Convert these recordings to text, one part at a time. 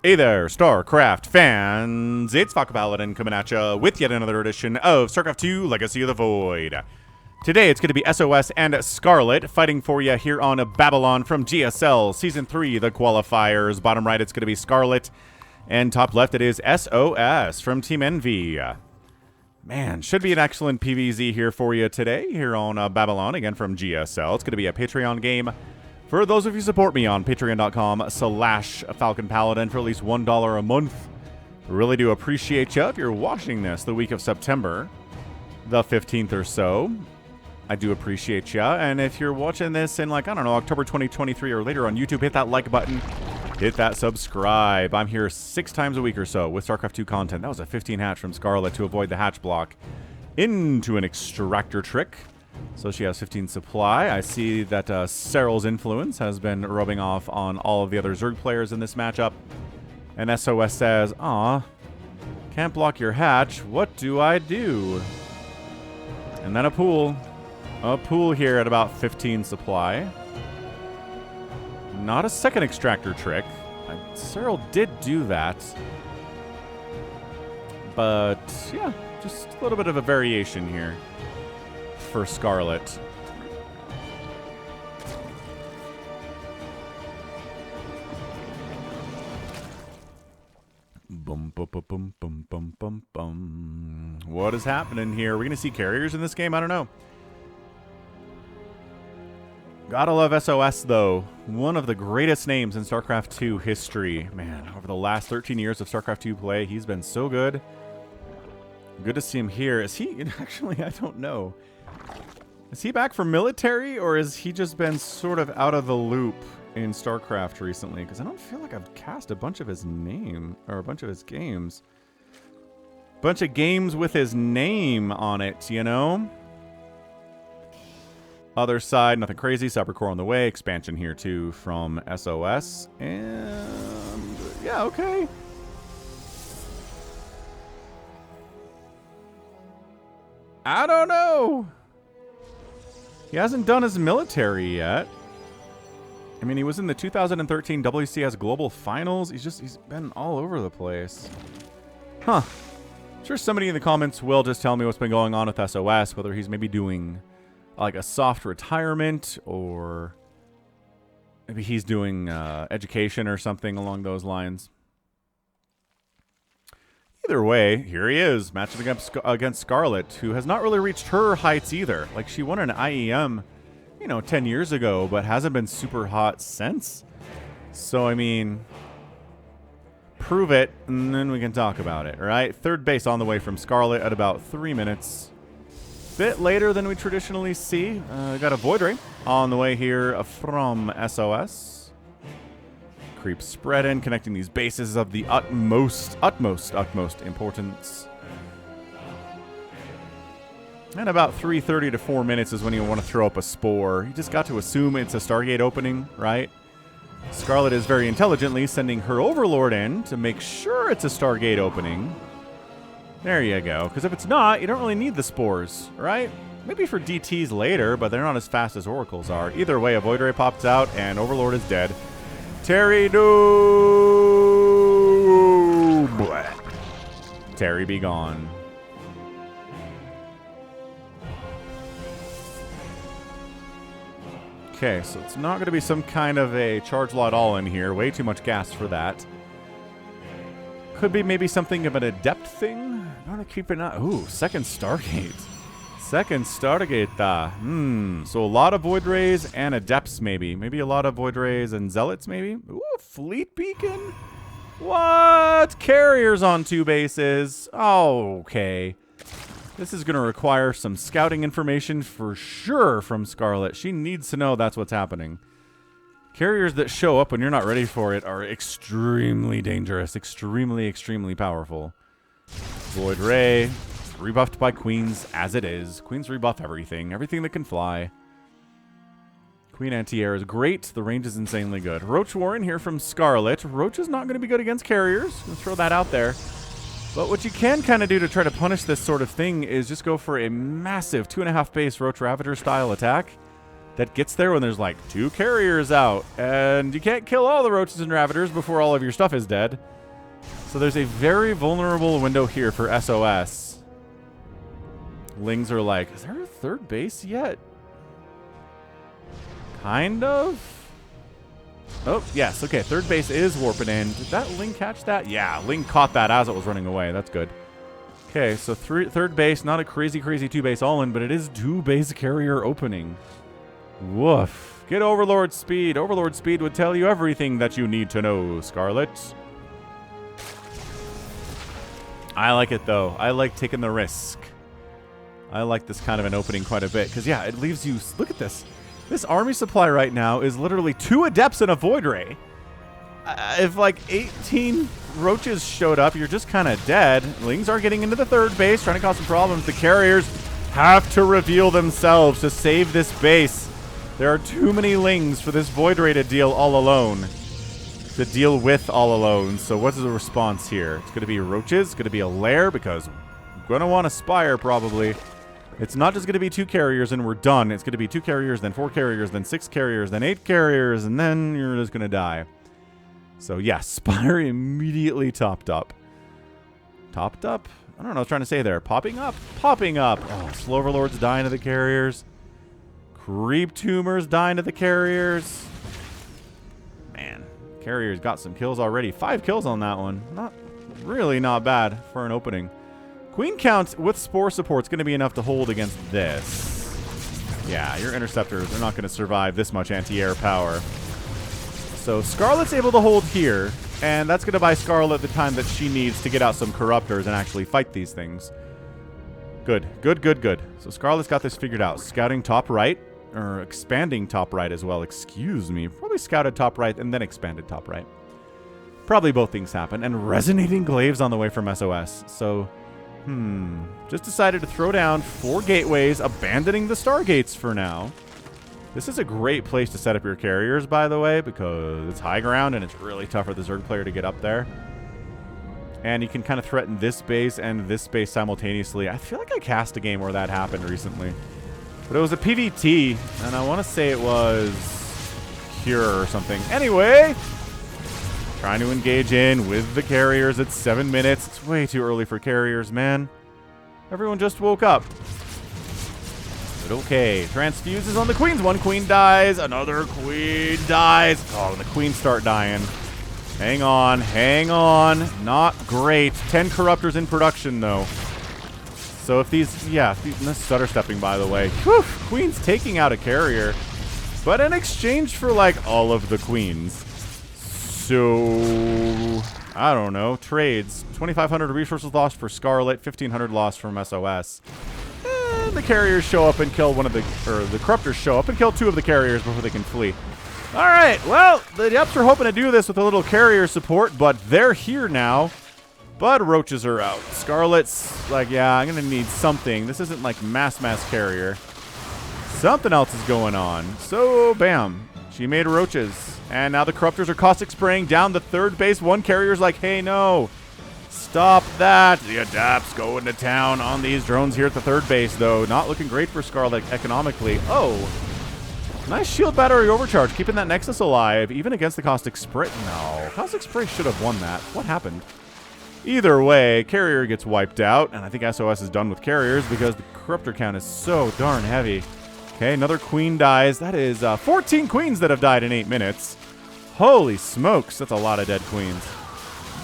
Hey there, StarCraft fans! It's Falcon Paladin coming at you with yet another edition of StarCraft 2 Legacy of the Void. Today it's going to be SOS and Scarlett fighting for you here on Babylon from GSL Season 3, the qualifiers. Bottom right it's going to be Scarlett, and top left it is SOS from Team Envy. Man, should be an excellent PvZ here for you today here on Babylon, again from GSL. It's going to be a Patreon game. For those of you who support me on patreon.com/Falcon Paladin for at least $1 a month, really do appreciate you. If you're watching this the week of September, the 15th or so, I do appreciate you. And if you're watching this in, like, I don't know, October 2023 or later on YouTube, hit that like button, hit that subscribe. I'm here 6 times a week or so with StarCraft 2 content. That was a 15 hatch from Scarlett to avoid the hatch block into an extractor trick. So she has 15 supply. I see that Cyril's influence has been rubbing off on all of the other Zerg players in this matchup. And SOS says, "Aw, can't block your hatch. What do I do?" And then a pool. A pool here at about 15 supply. Not a second extractor trick. Cyril did do that. But, yeah, just a little bit of a variation here for Scarlett. Bum, bum, bum, bum, bum, bum, bum, bum. What is happening here? Are we going to see carriers in this game? I don't know. Gotta love SOS, though. One of the greatest names in StarCraft 2 history. Man, over the last 13 years of StarCraft 2 play, he's been so good. Good to see him here. Is he... Actually, I don't know. Is he back from military, or has he just been sort of out of the loop in StarCraft recently? Because I don't feel like I've cast a bunch of his name, or a bunch of his games. Bunch of games with his name on it, you know? Other side, nothing crazy. Cybercore on the way. Expansion here, too, from SOS. And... yeah, okay. I don't know. He hasn't done his military yet. I mean, he was in the 2013 WCS Global Finals. He's been all over the place. Huh. I'm sure somebody in the comments will just tell me what's been going on with SOS, whether he's maybe doing like a soft retirement, or maybe he's doing education or something along those lines. Either way, here he is, matching against Scarlett, who has not really reached her heights either. Like, she won an IEM, you know, 10 years ago, but hasn't been super hot since. So, I mean, prove it, and then we can talk about it, right? Third base on the way from Scarlett at about 3 minutes. Bit later than we traditionally see. Got a Void Ray on the way here from SOS. Creep spread in, connecting these bases of the utmost importance. And about 3:30 to 4 minutes is when you want to throw up a spore. You just got to assume it's a Stargate opening, right? Scarlett is very intelligently sending her Overlord in to make sure it's a Stargate opening. There you go. Because if it's not, you don't really need the spores, right? Maybe for DTs later, but they're not as fast as Oracles are. Either way, a Void Ray pops out, and Overlord is dead. Terry, no! Blech. Terry be gone. Okay, so it's not going to be some kind of a charge lot all in here. Way too much gas for that. Could be maybe something of an adept thing. I want to keep an eye. Ooh, second Stargate. Second Stargate. So a lot of Void Rays and Adepts, maybe. Maybe a lot of Void Rays and Zealots, maybe. Ooh, Fleet Beacon? What? Carriers on 2 bases. Oh, okay. This is going to require some scouting information for sure from Scarlett. She needs to know that's what's happening. Carriers that show up when you're not ready for it are extremely dangerous. Extremely powerful. Void Ray. Rebuffed by Queens, as it is. Queens rebuff everything. Everything that can fly. Queen anti-air is great. The range is insanely good. Roach Warren here from Scarlett. Roach is not going to be good against carriers. I'll throw that out there. But what you can kind of do to try to punish this sort of thing is just go for a massive 2.5 base Roach Ravager style attack. that gets there when there's like 2 carriers out. And you can't kill all the roaches and ravagers before all of your stuff is dead. So there's a very vulnerable window here for SOS. Lings are like, is there a third base yet? Kind of? Oh, yes. Okay, third base is warping in. Did that Ling catch that? Yeah, Ling caught that as it was running away. That's good. Okay, so third base, not a crazy 2-base all-in, but it is 2-base carrier opening. Woof. Get Overlord Speed. Overlord Speed would tell you everything that you need to know, Scarlett. I like it, though. I like taking the risk. I like this kind of an opening quite a bit, because, yeah, it leaves you... Look at this. This army supply right now is literally 2 Adepts and a Void Ray. If, like, 18 roaches showed up, you're just kind of dead. Lings are getting into the third base, trying to cause some problems. The carriers have to reveal themselves to save this base. There are too many Lings for this Void Ray to deal all alone. To deal with all alone. So what's the response here? It's going to be roaches. It's going to be a lair, because I'm going to want a spire, probably. It's not just going to be 2 carriers and we're done. It's going to be 2 carriers, then 4 carriers, then 6 carriers, then 8 carriers, and then you're just going to die. So, yeah, Spire immediately topped up. Topped up? I don't know what I was trying to say there. Popping up? Popping up. Oh, Sloverlord's dying to the carriers. Creep Tumors dying to the carriers. Man, carriers got some kills already. 5 kills on that one. Not bad for an opening. Queen count with Spore support is going to be enough to hold against this. Yeah, your interceptors, they're not going to survive this much anti-air power. So Scarlett's able to hold here, and that's going to buy Scarlett the time that she needs to get out some Corruptors and actually fight these things. Good. So Scarlett's got this figured out. Scouting top right, or expanding top right as well, excuse me. Probably scouted top right and then expanded top right. Probably both things happen. And Resonating Glaives on the way from SOS. So... just decided to throw down 4 gateways, abandoning the Stargates for now. This is a great place to set up your carriers, by the way, because it's high ground and it's really tough for the Zerg player to get up there. And you can kind of threaten this base and this base simultaneously. I feel like I cast a game where that happened recently. But it was a PvT, and I want to say it was Cure or something. Anyway... Trying to engage in with the carriers at 7 minutes. It's way too early for carriers, man. Everyone just woke up. But okay. Transfuses on the queens. 1 queen dies. Another queen dies. Oh, and the queens start dying. Hang on. Hang on. Not great. 10 corruptors in production, though. So if these... Yeah, this stutter stepping, by the way. Whew, queen's taking out a carrier. But in exchange for, like, all of the queens... So, I don't know. Trades. 2,500 resources lost for Scarlett. 1,500 lost from SOS. And the carriers show up and kill one of the... Or the Corruptors show up and kill 2 of the carriers before they can flee. Alright, well, the Adepts are hoping to do this with a little carrier support, but they're here now. But roaches are out. Scarlett's like, yeah, I'm going to need something. This isn't like mass carrier. Something else is going on. So, bam. She made roaches. And now the Corruptors are caustic spraying down the third base. 1 carrier's like, hey, no. Stop that. The Adepts go into town on these drones here at the third base, though. Not looking great for Scarlett economically. Oh. Nice shield battery overcharge. Keeping that Nexus alive, even against the caustic spray. No. Caustic spray should have won that. What happened? Either way, carrier gets wiped out. And I think SOS is done with carriers because the Corruptor count is so darn heavy. Okay, another queen dies. That is 14 queens that have died in 8 minutes. Holy smokes, that's a lot of dead queens.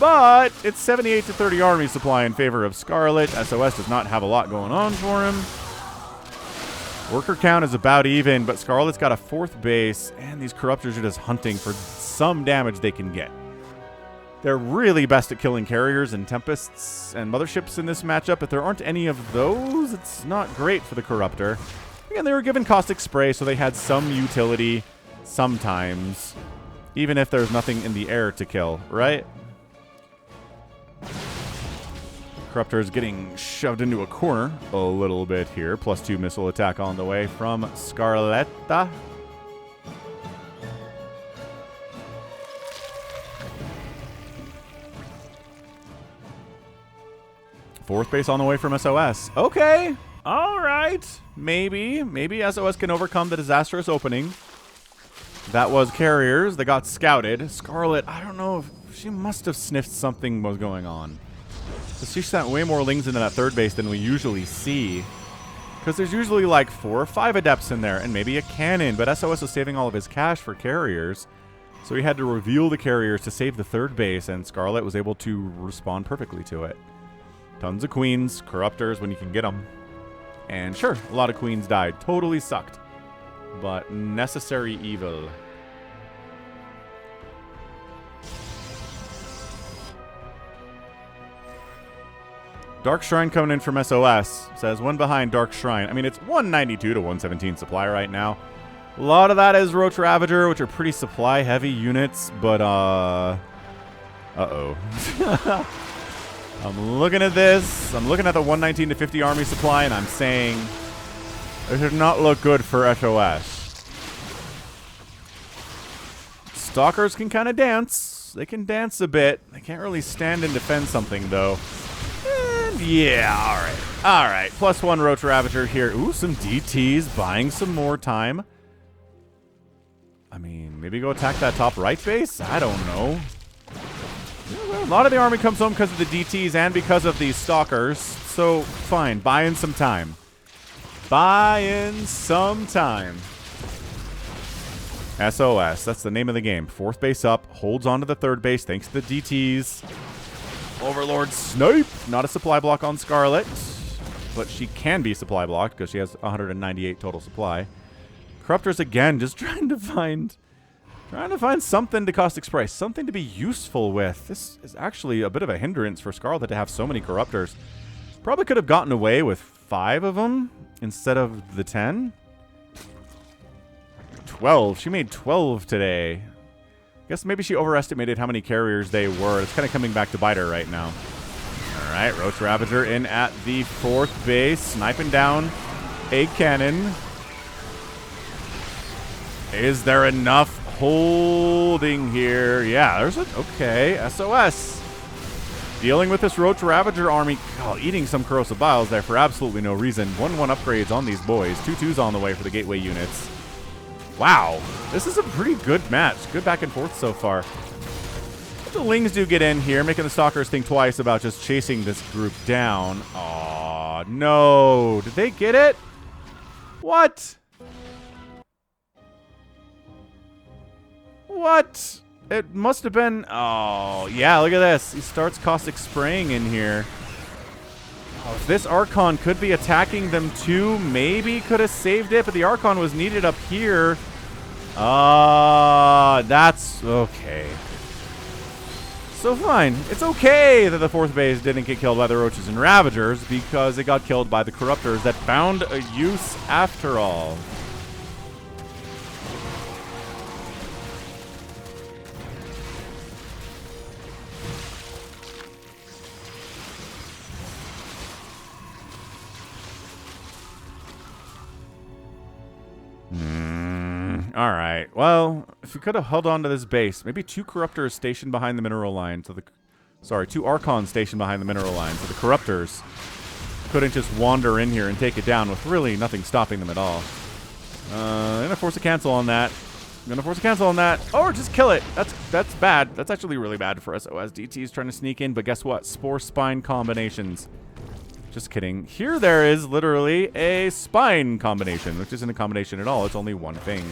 But it's 78 to 30 army supply in favor of Scarlett. SOS does not have a lot going on for him. Worker count is about even, but Scarlett's got a 4th base, and these Corruptors are just hunting for some damage they can get. They're really best at killing carriers and Tempests and Motherships in this matchup. If there aren't any of those, it's not great for the Corruptor. Again, they were given caustic spray, so they had some utility sometimes, even if there's nothing in the air to kill, right? Corruptor is getting shoved into a corner a little bit here. +2 missile attack on the way from Scarlett. 4th base on the way from SOS. Okay. All right. Maybe SOS can overcome the disastrous opening. That was carriers. They got scouted. Scarlett, I don't know if she must have sniffed something was going on. She sent way more lings into that third base than we usually see. Because there's usually like 4 or 5 adepts in there and maybe a cannon. But SOS was saving all of his cash for carriers. So he had to reveal the carriers to save the third base. And Scarlett was able to respond perfectly to it. Tons of queens, corruptors when you can get them. And sure, a lot of queens died. Totally sucked. But necessary evil. Dark Shrine coming in from SOS. Says one behind Dark Shrine. I mean, it's 192 to 117 supply right now. A lot of that is Roach Ravager, which are pretty supply heavy units, but uh-oh. I'm looking at this. I'm looking at the 119 to 50 army supply, and I'm saying it should not look good for SOS. Stalkers can kind of dance. They can dance a bit. They can't really stand and defend something, though. And yeah, all right. All right. +1 Roach Ravager here. Ooh, some DTs buying some more time. I mean, maybe go attack that top right base? I don't know. A lot of the army comes home because of the DTs and because of these stalkers. So, fine. Buying some time. Buying some time. SOS. That's the name of the game. 4th base up. Holds on to the 3rd base thanks to the DTs. Overlord Snipe. Not a supply block on Scarlett. But she can be supply blocked because she has 198 total supply. Corruptors again just trying to find something to Caustic Price, something to be useful with. This is actually a bit of a hindrance for Scarlett to have so many Corruptors. Probably could have gotten away with 5 of them instead of the 10. 12. She made 12 today. Guess maybe she overestimated how many carriers they were. It's kind of coming back to bite her right now. All right, Roach Ravager in at the 4th base, sniping down a cannon. Is there enough holding here? Yeah, there's a... Okay, SOS. Dealing with this Roach Ravager army. Oh, eating some Corrosive Biles there for absolutely no reason. 1-1 upgrades on these boys. 2-2s on the way for the Gateway units. Wow. This is a pretty good match. Good back and forth so far. But the Lings do get in here, making the Stalkers think twice about just chasing this group down. Aw, no. Did they get it? What? What? It must have been... Oh, yeah, look at this. He starts Caustic Spraying in here. Oh, if this Archon could be attacking them too, maybe could have saved it, but the Archon was needed up here. That's okay. So fine. It's okay that the 4th base didn't get killed by the Roaches and Ravagers because it got killed by the Corruptors that found a use after all. All right. Well, if we could have held on to this base, maybe 2 Corruptors stationed behind the mineral line. So 2 Archons stationed behind the mineral line. So the Corruptors couldn't just wander in here and take it down with really nothing stopping them at all. I'm gonna force a cancel on that. Or just kill it. That's bad. That's actually really bad for SOS. DT's trying to sneak in, but guess what? Spore Spine combinations. Just kidding. Here there is literally a spine combination, which isn't a combination at all. It's only one thing.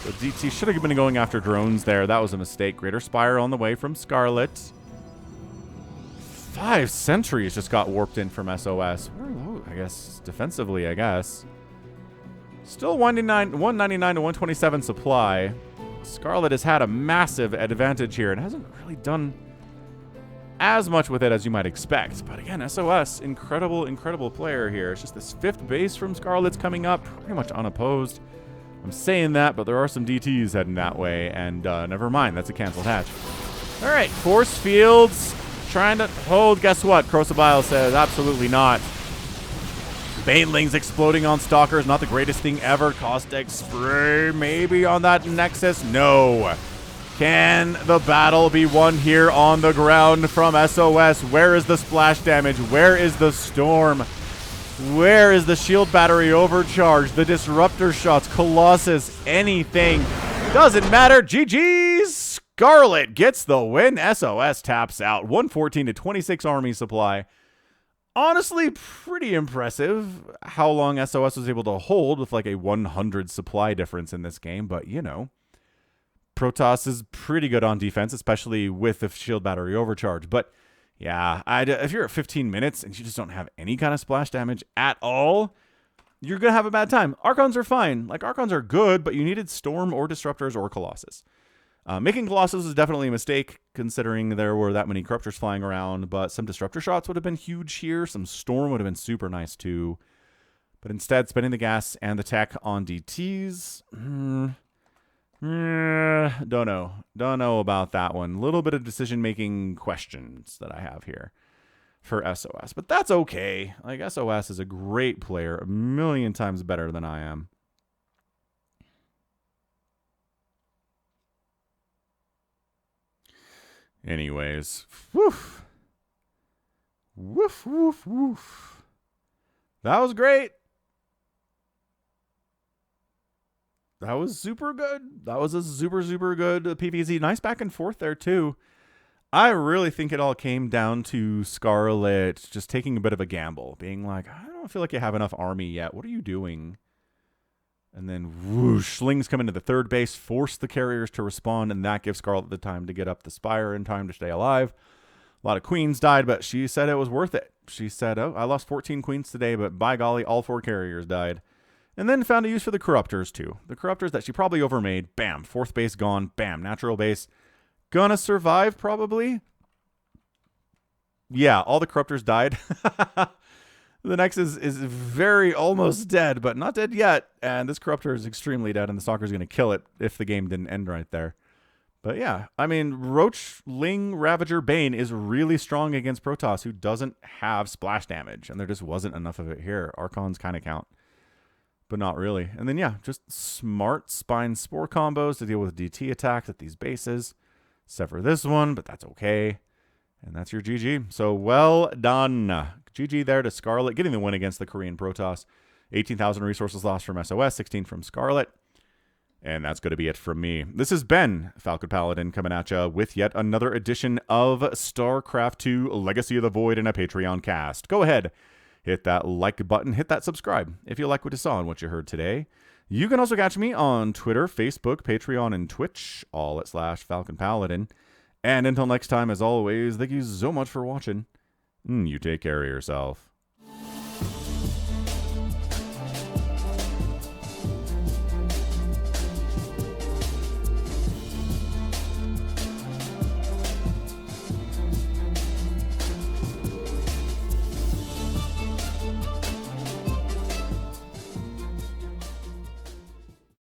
So DT should have been going after drones there. That was a mistake. Greater Spire on the way from Scarlett. 5 sentries just got warped in from SOS. I guess defensively, I guess. Still 199 to 127 supply. Scarlett has had a massive advantage here and hasn't really done as much with it as you might expect. But again, SOS, incredible player here. It's just this 5th base from Scarlett's coming up pretty much unopposed. I'm saying that, but there are some DTs heading that way, and never mind, that's a canceled hatch. All right, Force Fields trying to hold. Guess what? Crosabile says absolutely not. Banelings exploding on Stalkers, not the greatest thing ever. Caustic Spray maybe on that Nexus. No. Can the battle be won here on the ground from SOS? Where is the splash damage? Where is the storm? Where is the shield battery overcharge? The disruptor shots, Colossus, anything. Doesn't matter. GG's. Scarlett gets the win. SOS taps out. 114 to 26 army supply. Honestly, pretty impressive how long SOS was able to hold with like a 100 supply difference in this game. But, you know, Protoss is pretty good on defense, especially with the shield battery overcharge. But yeah, if you're at 15 minutes and you just don't have any kind of splash damage at all, you're going to have a bad time. Archons are fine. Like, Archons are good, but you needed Storm or Disruptors or Colossus. Making Colossus is definitely a mistake, considering there were that many Corruptors flying around, but some Disruptor shots would have been huge here. Some Storm would have been super nice, too. But instead, spending the gas and the tech on DTs... don't know about that one. A little bit of decision-making questions that I have here for SOS, but that's okay. Like, SOS is a great player, a million times better than I am. Anyways, woof. Woof, woof, woof. That was great. That was super good. That was a super, super good PvZ. Nice back and forth there, too. I really think it all came down to Scarlett just taking a bit of a gamble, being like, I don't feel like you have enough army yet. What are you doing? And then whoosh, slings come into the third base, force the carriers to respond, and that gives Scarlett the time to get up the spire in time to stay alive. A lot of queens died, but she said it was worth it. She said, oh, I lost 14 queens today, but by golly, all 4 carriers died. And then found a use for the Corruptors, too. The Corruptors that she probably overmade. Bam. 4th base gone. Bam. Natural base. Gonna survive, probably. Yeah, all the Corruptors died. The next is very almost dead, but not dead yet. And this Corruptor is extremely dead, and the Stalker's going to kill it if the game didn't end right there. But yeah, I mean, Roach, Ling, Ravager, Bane is really strong against Protoss, who doesn't have splash damage. And there just wasn't enough of it here. Archons kind of count, but not really. And then, yeah, just smart Spine Spore combos to deal with DT attacks at these bases. Except for this one, but that's okay. And that's your GG. So well done. GG there to Scarlett, getting the win against the Korean Protoss. 18,000 resources lost from SOS, 16 from Scarlett. And that's going to be it from me. This has been Falcon Paladin coming at you with yet another edition of StarCraft 2 Legacy of the Void in a Patreon cast. Go ahead, hit that like button, hit that subscribe if you like what you saw and what you heard today. You can also catch me on Twitter, Facebook, Patreon, and Twitch, all at /Falcon Paladin. And until next time, as always, thank you so much for watching. You take care of yourself.